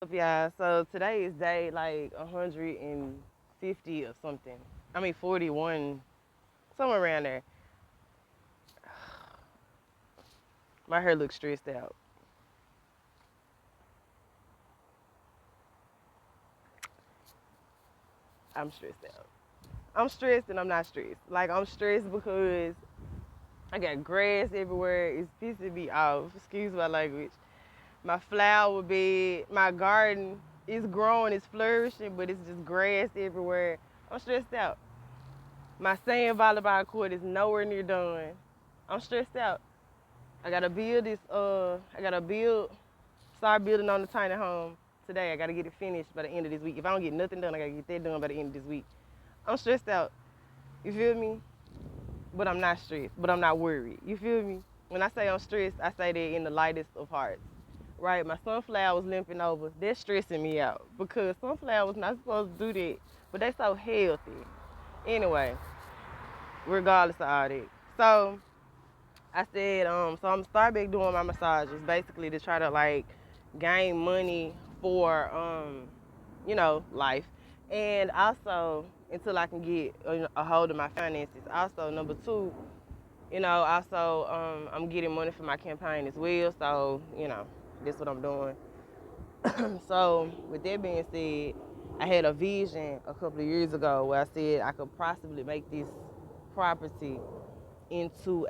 Yeah, so today is day like 150 or something. I mean 41, somewhere around there. My hair looks stressed out. I'm stressed out. I'm stressed and I'm not stressed. Like I'm stressed because I got grass everywhere. It's pissing me off. Excuse my language. My flower bed, my garden is growing, it's flourishing, but it's just grass everywhere. I'm stressed out. My sand volleyball court is nowhere near done. I'm stressed out. I gotta build this. I gotta start building on the tiny home today. I gotta get it finished by the end of this week. If I don't get nothing done, I gotta get that done by the end of this week. I'm stressed out. You feel me? But I'm not stressed. But I'm not worried. You feel me? When I say I'm stressed, I say that in the lightest of hearts. Right? My sunflower's limping over. They're stressing me out because sunflowers not supposed to do that, but they so healthy. Anyway, regardless of all that. So I said, so I'm start back doing my massages basically to try to like gain money for life. And also until I can get a hold of my finances. Also number two, also I'm getting money for my campaign as well. So, that's what I'm doing. So with that being said, I had a vision a couple of years ago where I said I could possibly make this property into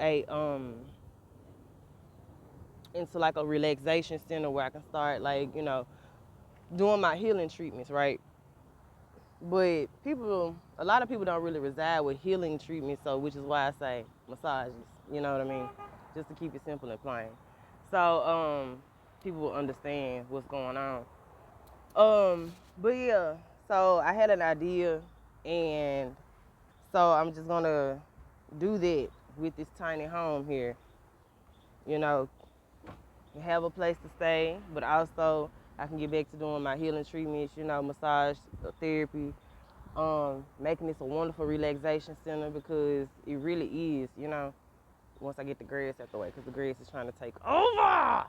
like a relaxation center where I can start like, doing my healing treatments, right? But a lot of people don't really reside with healing treatments, so which is why I say massages, you know what I mean? Just to keep it simple and plain. So, people will understand what's going on. But yeah, so I had an idea and so I'm just gonna do that with this tiny home here, you know, have a place to stay, but also I can get back to doing my healing treatments, massage therapy, making this a wonderful relaxation center because it really is, once I get the grass out the way, because the grass is trying to take over.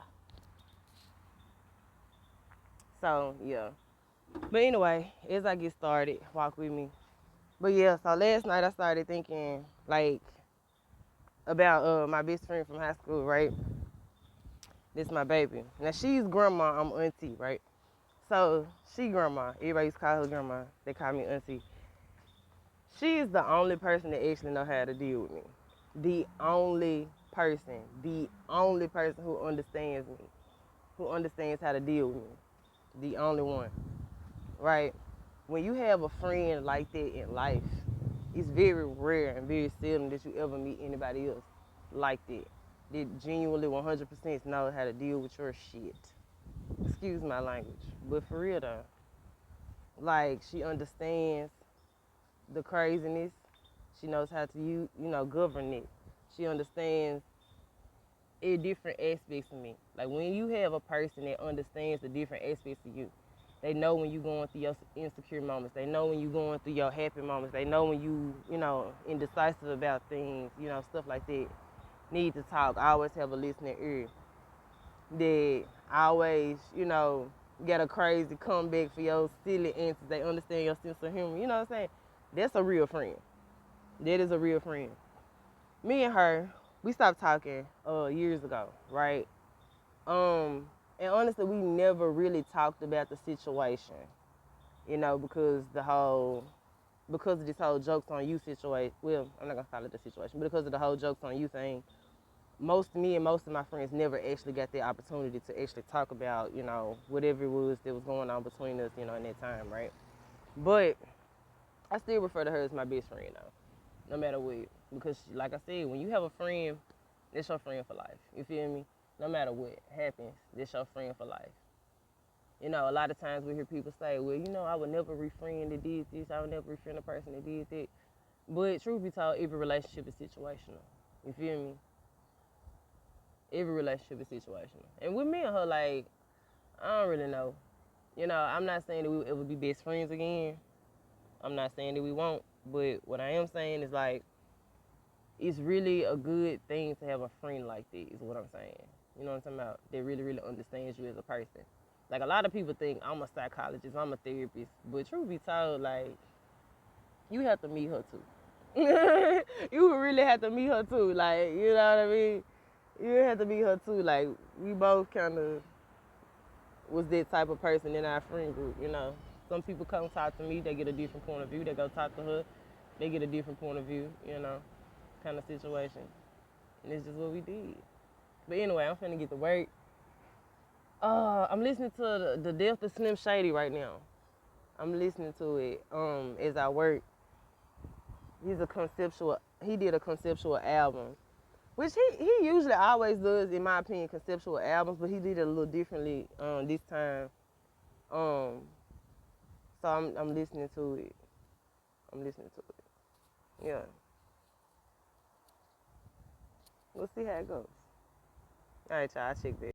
So, yeah. But anyway, as I get started, walk with me. But yeah, so last night I started thinking, like, about my best friend from high school, right? This my baby. Now, she's grandma, I'm auntie, right? So, she grandma. Everybody used to call her grandma. They call me auntie. She is the only person that actually know how to deal with me. The only person. The only person who understands me. Who understands how to deal with me. The only one. Right? When you have a friend like that in life, it's very rare and very seldom that you ever meet anybody else like that. That genuinely 100% know how to deal with your shit. Excuse my language. But for real though, like she understands the craziness. She knows how to govern it. She understands different aspects of me. Like when you have a person that understands the different aspects of you, they know when you're going through your insecure moments. They know when you're going through your happy moments. They know when you indecisive about things, stuff like that. Need to talk. I always have a listening ear. That always, get a crazy comeback for your silly answers. They understand your sense of humor. You know what I'm saying? That's a real friend. That is a real friend. Me and her, we stopped talking years ago, right? Um, and honestly, we never really talked about the situation, because of this whole jokes on you situation. Well, I'm not gonna call it the situation, but because of the whole jokes on you thing, me and most of my friends never actually got the opportunity to actually talk about, whatever it was that was going on between us, in that time, right? But I still refer to her as my best friend, though, no matter what, because like I said, when you have a friend, that's your friend for life. You feel me? No matter what happens, that's your friend for life. A lot of times we hear people say, well, I would never refriend that did this. I would never refriend a person that did that. But truth be told, every relationship is situational. You feel me? Every relationship is situational. And with me and her, like, I don't really know. I'm not saying that we will ever be best friends again. I'm not saying that we won't. But what I am saying is, like, it's really a good thing to have a friend like that, is what I'm saying. You know what I'm talking about? That really, really understands you as a person. Like a lot of people think I'm a psychologist, I'm a therapist, but truth be told, like you have to meet her too. You really have to meet her too. Like, you know what I mean? You have to meet her too. Like, we both kind of was that type of person in our friend group, you know. Some people come talk to me, they get a different point of view. They go talk to her, they get a different point of view, you know, kind of situation. And it's just what we did. But anyway, I'm finna get to work. I'm listening to the Death of Slim Shady right now. I'm listening to it as I work. He did a conceptual album, which he usually always does, in my opinion, conceptual albums, but he did it a little differently this time. Um, so I'm listening to it. I'm listening to it. Yeah. We'll see how it goes. All right, y'all. I check that.